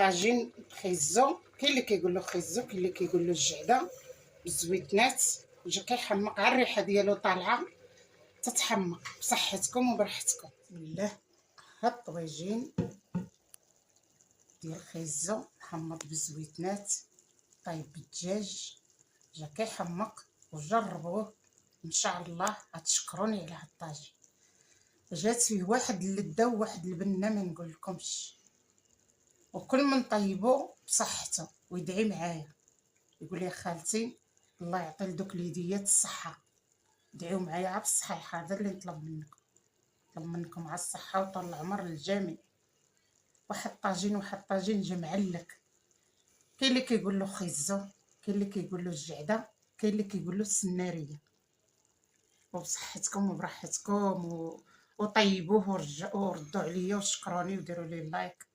طاجين خيزو، كاين اللي كيقول له خيزو، كاين اللي كيقول له الجعده بالزويتنات. جا كيحمق، على الريحه ديالو طالعه تتحمق بصحتكم وبرحتكم. بسم الله. هاد الطويجين ديال الخيزو محمط بالزويتنات طايب بالدجاج، جا كيحمق وجربوه ان شاء الله غتشكروني على هاد الطاجين. جات فيه واحد اللذه وواحد البنه ما نقولكمش، وكل من طيبو بصحته ويدعي معايا يقول لي خالتي الله يعطي لدوك اليديات الصحه، دعيو معايا على الصحيح. هذا اللي نطلب منكم على الصحه وطول العمر للجميع. واحد طاجين جا معلك، كاين اللي كيقول له خيزو، كاين اللي كيقول له الجعده، كاين اللي كيقول له السناريه. وبصحتكم وبراحتكم وطيبوه وردوا عليا وشكروني وديروا لي لايك.